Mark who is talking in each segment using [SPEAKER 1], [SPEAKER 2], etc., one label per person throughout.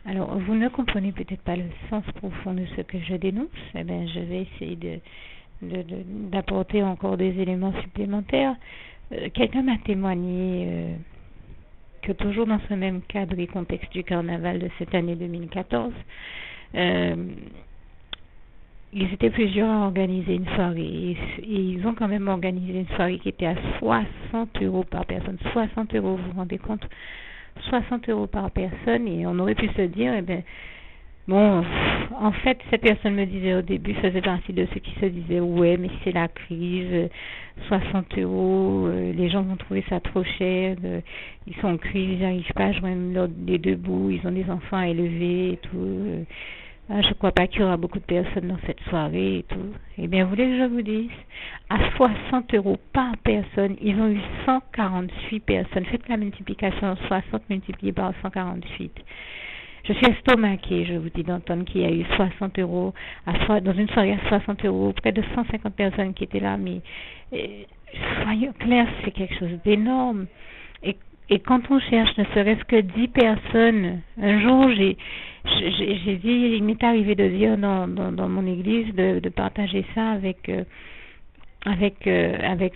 [SPEAKER 1] Alors, vous ne comprenez peut-être pas le sens profond de ce que je dénonce. Eh bien, je vais essayer d'apporter encore des éléments supplémentaires. Quelqu'un m'a témoigné que toujours dans ce même cadre et contexte du carnaval de cette année 2014, ils étaient plusieurs à organiser une soirée et ils ont quand même organisé une soirée qui était à 60 € par personne. 60 €, vous vous rendez compte? 60 € par personne, et on aurait pu se dire, eh bien, bon, en fait, cette personne me disait au début, faisait partie de ceux qui se disaient, ouais, mais c'est la crise, 60 €, les gens vont trouver ça trop cher, ils sont en crise, ils n'arrivent pas à joindre les deux bouts, ils ont des enfants à élever et tout. Je ne crois pas qu'il y aura beaucoup de personnes dans cette soirée et tout. Eh bien, vous voulez que je vous dise, à 60 € par personne, ils ont eu 148 personnes. Faites la multiplication, 60 multiplié par 148. Je suis estomaquée, je vous dis, d'entendre qu'il y a eu 60 € dans une soirée à 60 €, près de 150 personnes qui étaient là, mais soyons clairs, c'est quelque chose d'énorme. Et quand on cherche ne serait-ce que 10 personnes, un jour j'ai dit, il m'est arrivé de dire dans mon église, de partager ça avec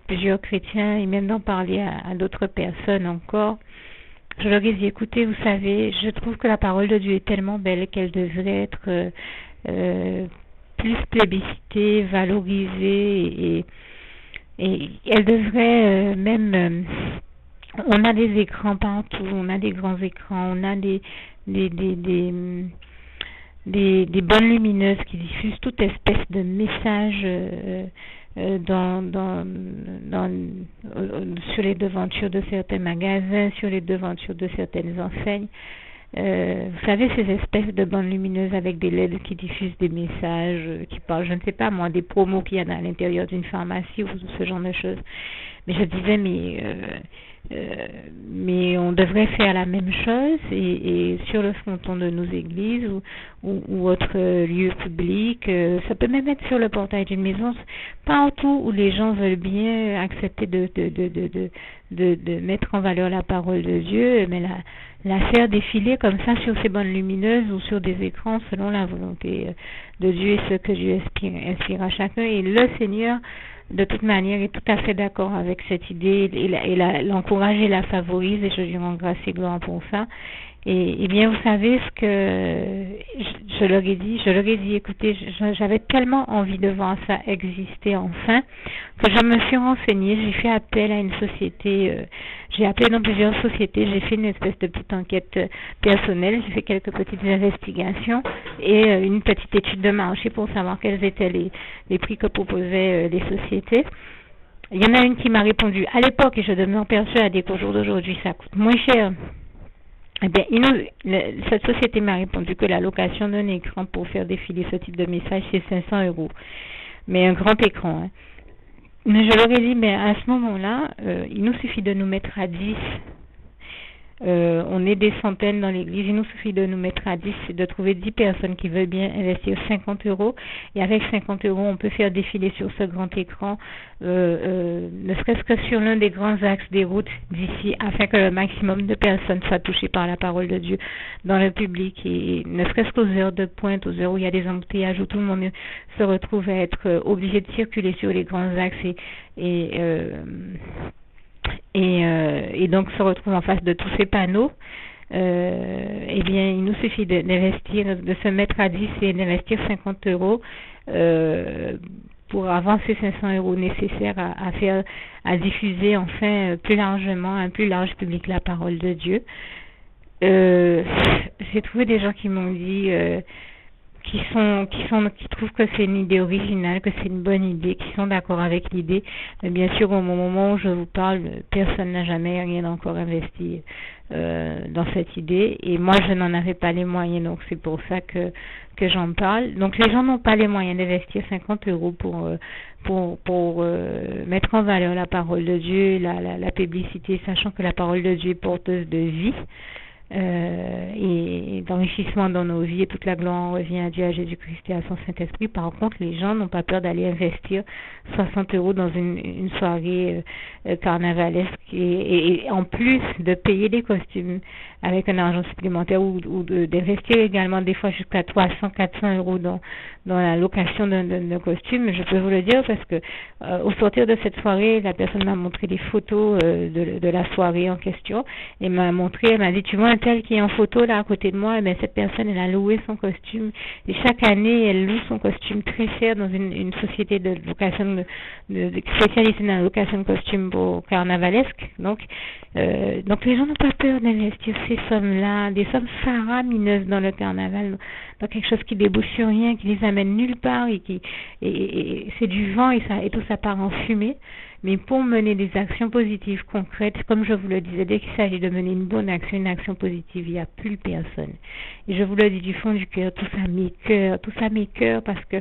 [SPEAKER 1] plusieurs chrétiens et même d'en parler à d'autres personnes encore. Je leur ai dit, écoutez, vous savez, je trouve que la parole de Dieu est tellement belle qu'elle devrait être plus plébiscitée, valorisée, et elle devrait même... on a des écrans partout, on a des grands écrans, on a des bonnes lumineuses qui diffusent toute espèce de messages sur les devantures de certains magasins, sur les devantures de certaines enseignes. Vous savez, ces espèces de bandes lumineuses avec des LED qui diffusent des messages, qui parlent, je ne sais pas moi, des promos qu'il y a à l'intérieur d'une pharmacie ou ce genre de choses. Mais je disais, mais on devrait faire la même chose et sur le fronton de nos églises ou autres lieux publics, ça peut même être sur le portail d'une maison, partout où les gens veulent bien accepter de mettre en valeur la parole de Dieu, mais la faire défiler comme ça sur ces bandes lumineuses ou sur des écrans selon la volonté de Dieu et ce que Dieu inspire à chacun. Et le Seigneur, de toute manière, est tout à fait d'accord avec cette idée et l'encourage et la favorise, et je lui rends grâce et gloire pour ça. Et bien, vous savez ce que je leur ai dit, écoutez, j'avais tellement envie de voir ça exister enfin, que je me suis renseignée, j'ai fait appel à une société, j'ai appelé dans plusieurs sociétés, j'ai fait une espèce de petite enquête personnelle, j'ai fait quelques petites investigations et une petite étude de marché pour savoir quels étaient les prix que proposaient les sociétés. Il y en a une qui m'a répondu à l'époque, et je demeure persuadée qu'au jour d'aujourd'hui ça coûte moins cher. Eh bien, cette société m'a répondu que la location d'un écran pour faire défiler ce type de message, c'est 500 €. Mais un grand écran. Hein. Mais je leur ai dit, mais à ce moment-là, il nous suffit de nous mettre à 10. On est des centaines dans l'église, il nous suffit de nous mettre à 10, de trouver 10 personnes qui veulent bien investir 50 €, et avec 50 € on peut faire défiler sur ce grand écran, ne serait-ce que sur l'un des grands axes des routes d'ici, afin que le maximum de personnes soient touchées par la parole de Dieu dans le public, et ne serait-ce qu'aux heures de pointe, aux heures où il y a des embouteillages, où tout le monde se retrouve à être obligé de circuler sur les grands axes et donc se retrouve en face de tous ces panneaux, eh bien, il nous suffit d'investir, de se mettre à 10 et d'investir 50 € pour avancer 500 € nécessaires à diffuser enfin plus largement, à un plus large public la parole de Dieu. J'ai trouvé des gens qui m'ont dit qui trouvent que c'est une idée originale, que c'est une bonne idée, qui sont d'accord avec l'idée. Mais bien sûr, au moment où je vous parle, personne n'a jamais rien encore investi dans cette idée. Et moi, je n'en avais pas les moyens, donc c'est pour ça que j'en parle. Donc les gens n'ont pas les moyens d'investir 50 € pour mettre en valeur la parole de Dieu, la publicité, sachant que la parole de Dieu est porteuse de vie. Et d'enrichissement dans nos vies, et toute la gloire revient à Dieu, à Jésus-Christ et à son Saint-Esprit. Par contre, les gens n'ont pas peur d'aller investir 60 € dans une soirée carnavalesque et en plus de payer des costumes avec un argent supplémentaire ou d'investir également des fois jusqu'à 300, 400 euros dans la location d'un costume, je peux vous le dire parce que au sortir de cette soirée, la personne m'a montré des photos de la soirée en question et elle m'a dit, tu vois un tel qui est en photo là à côté de moi, et cette personne, elle a loué son costume et chaque année, elle loue son costume très cher dans une société de location spécialisée dans la location de costumes pour carnavalesque. Donc les gens n'ont pas peur d'investir ces sommes-là, des sommes faramineuses dans le carnaval, dans quelque chose qui débouche sur rien, qui les amène nulle part et c'est du vent et tout ça part en fumée. Mais pour mener des actions positives concrètes, comme je vous le disais, dès qu'il s'agit de mener une bonne action, une action positive, il n'y a plus personne. Et je vous le dis du fond du cœur, tout ça m'écoeure parce que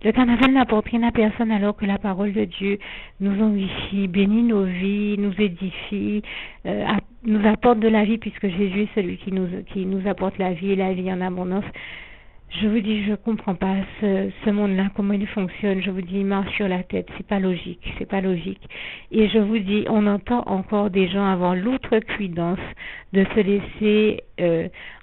[SPEAKER 1] le carnaval n'apporte rien à personne alors que la parole de Dieu nous enrichit, bénit nos vies, nous édifie, nous apporte de la vie puisque Jésus est celui qui nous apporte la vie et la vie en abondance. Je vous dis, je comprends pas ce monde-là, comment il fonctionne. Je vous dis, il marche sur la tête. C'est pas logique. Et je vous dis, on entend encore des gens avoir l'outrecuidance de se laisser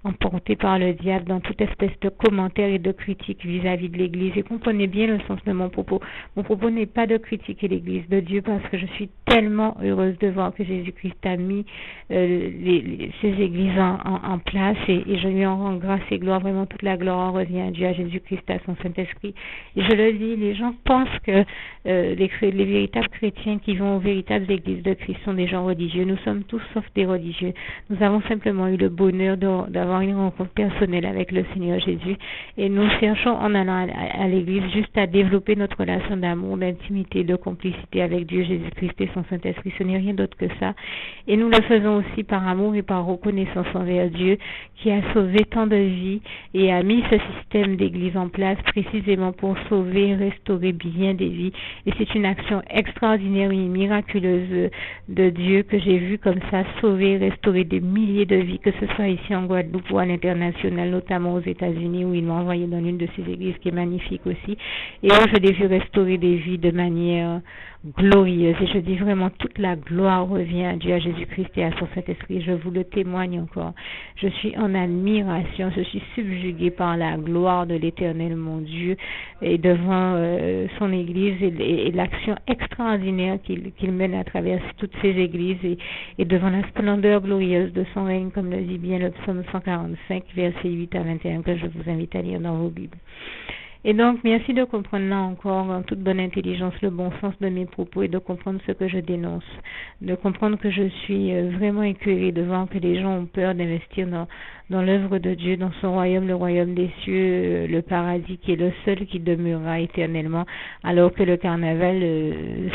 [SPEAKER 1] emporter par le diable dans toute espèce de commentaires et de critiques vis-à-vis de l'Église. Et comprenez bien le sens de mon propos. Mon propos n'est pas de critiquer l'Église de Dieu parce que je suis tellement heureuse de voir que Jésus-Christ a mis ces églises en place et je lui en rends grâce et gloire. Vraiment, toute la gloire revient à Dieu, à Jésus-Christ, à son Saint-Esprit. Et je le dis, les gens pensent que les véritables chrétiens qui vont aux véritables églises de Christ sont des gens religieux. Nous sommes tous sauf des religieux. Nous avons simplement eu le bonheur d'avoir une rencontre personnelle avec le Seigneur Jésus et nous cherchons en allant à l'église juste à développer notre relation d'amour, d'intimité, de complicité avec Dieu, Jésus-Christ et son Saint-Esprit. Ce n'est rien d'autre que ça. Et nous le faisons aussi par amour et par reconnaissance envers Dieu qui a sauvé tant de vies et a mis ce système d'église en place précisément pour sauver et restaurer bien des vies. Et c'est une action extraordinaire et miraculeuse de Dieu que j'ai vue comme ça, sauver et restaurer des milliers de vies, que ce soit ici en Guadeloupe ou à l'international, notamment aux États-Unis où il m'a envoyé dans l'une de ces églises qui est magnifique aussi. Et où je l'ai vu restaurer des vies de manière glorieuse. Et je dis vraiment, toute la gloire revient à Dieu, à Jésus-Christ et à son Saint-Esprit. Je vous le témoigne encore. Je suis en admiration, je suis subjuguée par la gloire de l'Éternel, mon Dieu, et devant son Église et l'action extraordinaire qu'il mène à travers toutes ces églises et devant la splendeur glorieuse de son règne, comme le dit bien le psaume 145, versets 8 à 21, que je vous invite à lire dans vos Bibles. Et donc, merci de comprendre là encore, en toute bonne intelligence, le bon sens de mes propos et de comprendre ce que je dénonce. De comprendre que je suis vraiment écœurée de voir que les gens ont peur d'investir dans l'œuvre de Dieu, dans son royaume, le royaume des cieux, le paradis qui est le seul qui demeurera éternellement, alors que le carnaval,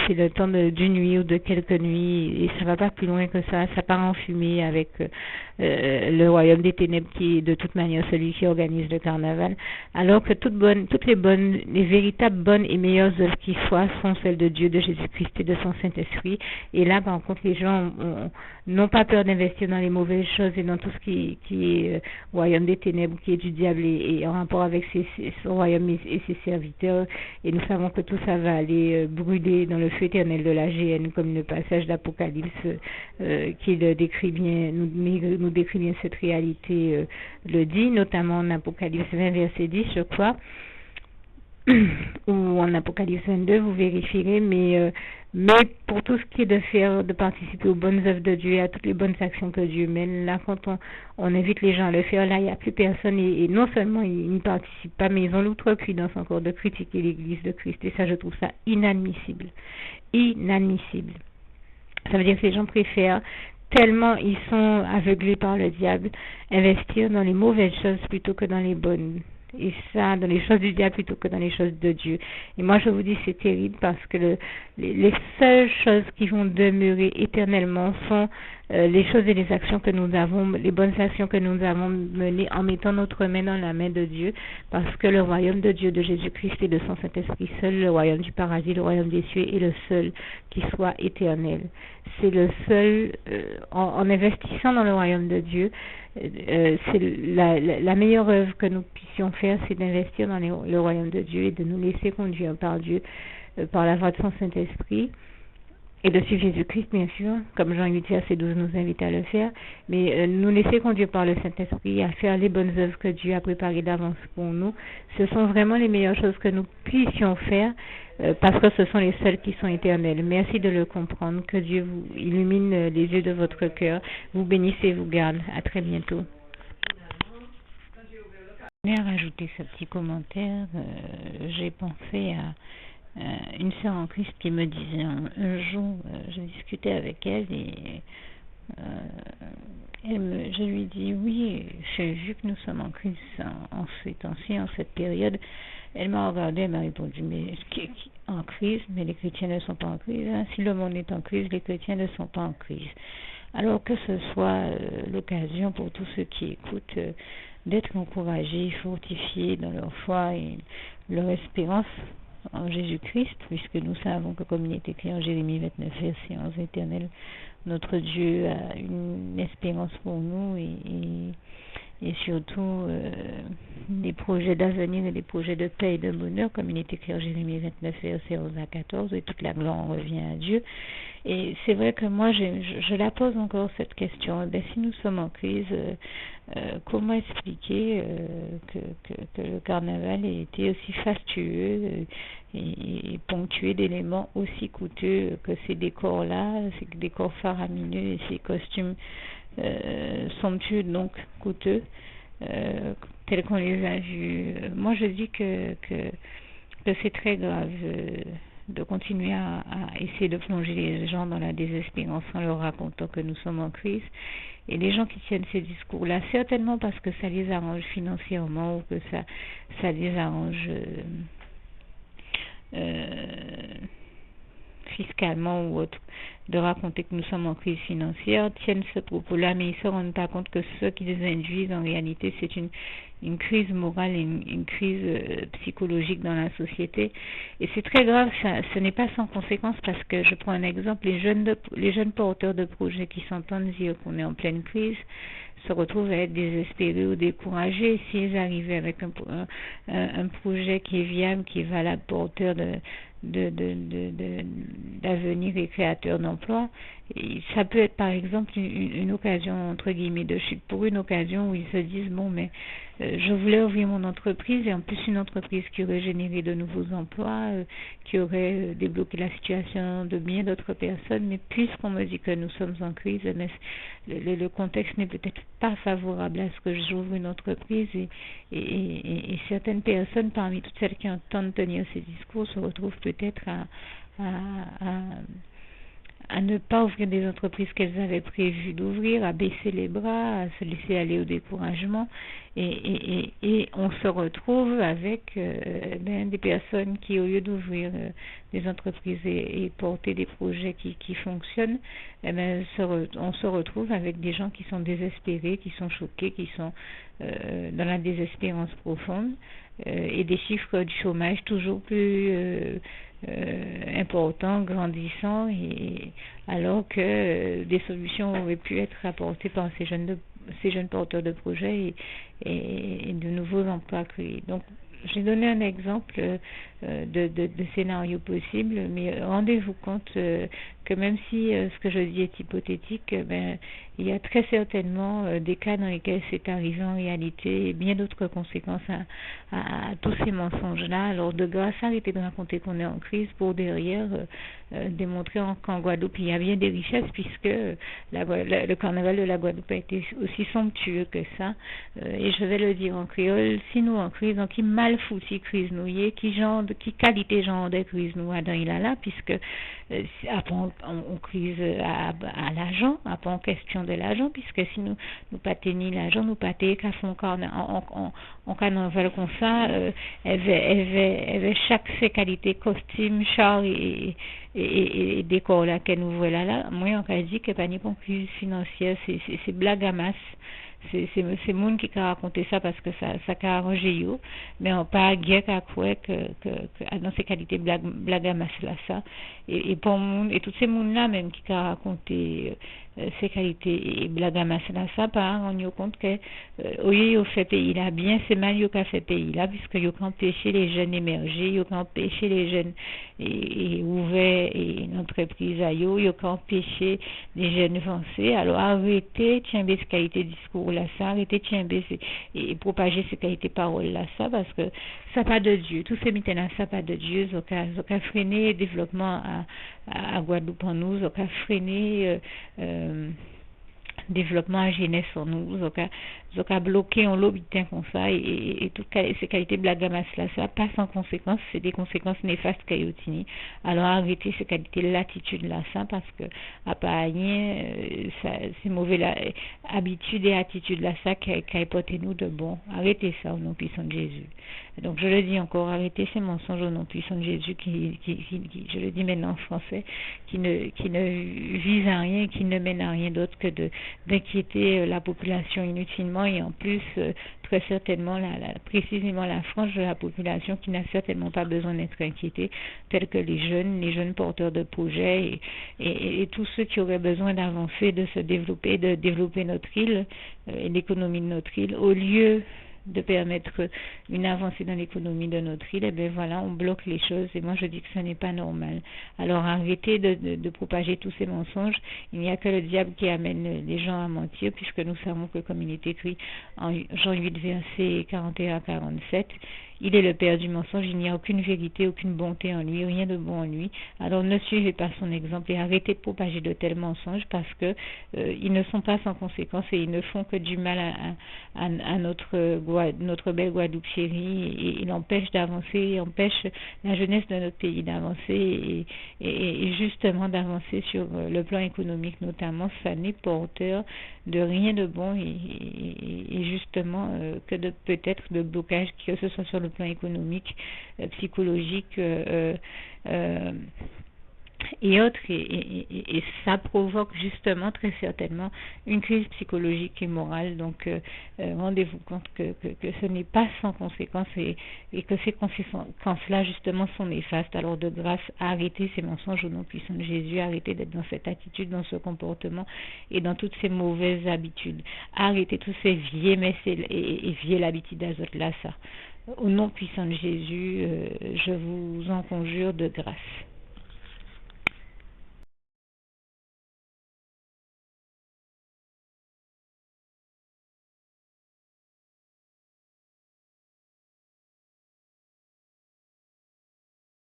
[SPEAKER 1] c'est le temps d'une nuit ou de quelques nuits, et ça va pas plus loin que ça part en fumée avec le royaume des ténèbres qui est de toute manière celui qui organise le carnaval, alors que toutes les véritables bonnes et meilleures œuvres qui soient sont celles de Dieu, de Jésus-Christ et de son Saint-Esprit. Et là, par contre, les gens n'ont pas peur d'investir dans les mauvaises choses et dans tout ce qui est royaume des ténèbres, qui est du diable et en rapport avec son royaume et ses serviteurs. Et nous savons que tout ça va aller brûler dans le feu éternel de la géhenne, comme le passage d'Apocalypse qui le décrit bien, nous décrit bien cette réalité le dit, notamment en Apocalypse 20, verset 10, je crois, ou en Apocalypse 22, vous vérifierez, mais pour tout ce qui est de participer aux bonnes œuvres de Dieu et à toutes les bonnes actions que Dieu mène, là, quand on invite les gens à le faire, là, il n'y a plus personne, et non seulement ils n'y participent pas, mais ils ont l'outrecuidance encore de critiquer l'Église de Christ, et ça, je trouve ça inadmissible. Ça veut dire que les gens préfèrent, tellement ils sont aveuglés par le diable, investir dans les mauvaises choses plutôt que dans les bonnes. Et ça, dans les choses du diable plutôt que dans les choses de Dieu. Et moi, je vous dis, c'est terrible parce que les seules choses qui vont demeurer éternellement sont les choses et les actions que nous avons, les bonnes actions que nous avons menées en mettant notre main dans la main de Dieu, parce que le royaume de Dieu, de Jésus-Christ et de son Saint-Esprit seul, le royaume du paradis, le royaume des cieux est le seul qui soit éternel. C'est le seul, en investissant dans le royaume de Dieu, c'est la meilleure œuvre que nous puissions faire, c'est d'investir dans le royaume de Dieu et de nous laisser conduire par Dieu, par la voie de son Saint-Esprit. et de suivre Jésus-Christ, bien sûr, comme Jean 8, verset 12 nous invite à le faire, mais nous laisser conduire par le Saint-Esprit à faire les bonnes œuvres que Dieu a préparées d'avance pour nous. Ce sont vraiment les meilleures choses que nous puissions faire parce que ce sont les seules qui sont éternelles. Merci de le comprendre. Que Dieu vous illumine les yeux de votre cœur, vous bénisse et vous garde. À très bientôt. Je vais rajouter ce petit commentaire. J'ai pensé à une sœur en Christ qui me disait un jour, je discutais avec elle et je lui dis oui, j'ai vu que nous sommes en Christ en ces temps-ci, en cette période. Elle m'a regardé, elle m'a répondu mais en crise, mais les chrétiens ne sont pas en crise. Hein. Si le monde est en crise, les chrétiens ne sont pas en crise. Alors que ce soit l'occasion pour tous ceux qui écoutent d'être encouragés, fortifiés dans leur foi et leur espérance en Jésus-Christ, puisque nous savons que comme il est écrit en Jérémie 29, verset 11, éternel, notre Dieu a une espérance pour nous et surtout des projets d'avenir et des projets de paix et de bonheur, comme il est écrit en Jérémie 29, verset 11 à 14, et toute la gloire revient à Dieu. Et c'est vrai que moi, je la pose encore cette question. Eh bien, si nous sommes en crise, comment expliquer que le carnaval ait été aussi fastueux et ponctué d'éléments aussi coûteux que ces décors-là, ces décors faramineux et ces costumes somptueux, donc coûteux, tels qu'on les a vus. Moi, je dis que c'est très grave de continuer à essayer de plonger les gens dans la désespérance en leur racontant que nous sommes en crise. Et les gens qui tiennent ces discours-là, certainement parce que ça les arrange financièrement ou que ça les arrange fiscalement ou autre, de raconter que nous sommes en crise financière, tiennent ce propos-là, mais ils ne se rendent pas compte que ce qui les induisent, en réalité, c'est une crise morale et une crise psychologique dans la société. Et c'est très grave, ce n'est pas sans conséquence, parce que je prends un exemple, les jeunes porteurs de projets qui s'entendent dire qu'on est en pleine crise, se retrouvent à être désespérés ou découragés s'ils arrivent avec un projet qui est viable, qui est valable, porteur d'avenir et créateur d'emplois. Et ça peut être par exemple une occasion entre guillemets de chute, pour une occasion où ils se disent bon mais je voulais ouvrir mon entreprise et en plus une entreprise qui aurait généré de nouveaux emplois, qui aurait débloqué la situation de bien d'autres personnes, mais puisqu'on me dit que nous sommes en crise, le contexte n'est peut-être pas favorable à ce que j'ouvre une entreprise et certaines personnes parmi toutes celles qui entendent tenir ces discours se retrouvent peut-être à ne pas ouvrir des entreprises qu'elles avaient prévu d'ouvrir, à baisser les bras, à se laisser aller au découragement et on se retrouve avec des personnes qui, au lieu d'ouvrir des entreprises et porter des projets qui fonctionnent, on se retrouve avec des gens qui sont désespérés, qui sont choqués, qui sont dans la désespérance profonde et des chiffres du chômage toujours plus important, grandissant, et alors que des solutions auraient pu être apportées par ces jeunes porteurs de projets et de nouveaux emplois créés. Donc, j'ai donné un exemple de scénario possible, mais rendez-vous compte que même si ce que je dis est hypothétique, il y a très certainement des cas dans lesquels c'est arrivé en réalité et bien d'autres conséquences à tous ces mensonges-là. Alors de grâce, arrêtez de raconter qu'on est en crise pour derrière démontrer qu'en Guadeloupe il y a bien des richesses, puisque le carnaval de la Guadeloupe a été aussi somptueux que ça. Et je vais le dire en créole, si nous en crise, donc qui mal foutu crise nous y est, qui qualité genre de crise nous a dans il a là, puisque après on crise à l'argent, après en question de l'argent, puisque si nous pas tenir l'argent, nous pas tenir qu'à fond en carnaval comme ça, elle avait chaque ses qualités, costume, char et décor là qu'elle nous voit là, moi on a dit que pas ni pour crise financière, c'est blague à masse. C'est monde qui a raconté ça parce que ça a arrangé yo, mais on pas guère qu'à quoi que dans ces qualités blague à masse là ça et pour monde et tous ces monde là même qui a raconté ces qualités et blagamas là ça par on y compte que au lieu de faire pays là bien c'est mal yo qu'a fait pays là puisque yo can empêcher les jeunes émerger yo can empêcher les jeunes et ouvert et entreprise à yo can empêcher les jeunes avancer alors arrêtez tiens ces qualités discours là ça arrêtez tiens et propager ces qualités paroles là ça parce que ça pas de Dieu tout c'est maintenant ça pas de Dieu ça freiner le développement à Guadeloupe en nous ça freiner développement à jeunesse en nous donc à bloquer en l'habitant comme ça et toutes ces qualités blagamas là ça passe en conséquence c'est des conséquences néfastes qu'ayotini alors arrêtez ces qualités l'attitude là ça parce que à pas rien ça c'est mauvais la habitude et attitude là ça qui porté nous de bon arrêtez ça au nom puissant de Jésus donc je le dis encore arrêtez ces mensonges au nom puissant de Jésus qui je le dis maintenant en français qui ne vise à rien qui ne mène à rien d'autre que d'inquiéter la population inutilement et en plus très certainement précisément la frange de la population qui n'a certainement pas besoin d'être inquiétée tels que les jeunes porteurs de projets et tous ceux qui auraient besoin d'avancer de se développer de développer notre île et l'économie de notre île au lieu de permettre une avancée dans l'économie de notre île, et bien voilà, on bloque les choses et moi je dis que ce n'est pas normal. Alors arrêtez de propager tous ces mensonges. Il n'y a que le diable qui amène les gens à mentir puisque nous savons que comme il est écrit en Jean 8 verset 41 à 47, il est le père du mensonge, il n'y a aucune vérité, aucune bonté en lui, rien de bon en lui. Alors ne suivez pas son exemple et arrêtez de propager de tels mensonges parce que ils ne sont pas sans conséquence et ils ne font que du mal à notre belle Guadeloupe chérie et il empêche d'avancer, empêche la jeunesse de notre pays d'avancer et justement d'avancer sur le plan économique notamment, ça n'est porteur de rien de bon et justement que de peut-être de blocage que ce soit sur le plan économique, psychologique et autres et ça provoque justement très certainement une crise psychologique et morale donc rendez-vous compte que ce n'est pas sans conséquences et que ces conséquences là justement sont néfastes alors de grâce arrêtez ces mensonges au nom puissant de Jésus arrêtez d'être dans cette attitude dans ce comportement et dans toutes ces mauvaises habitudes arrêtez tous ces vieilles messes et vieilles habitudes d'azote là ça au nom puissant de Jésus je vous en conjure de grâce.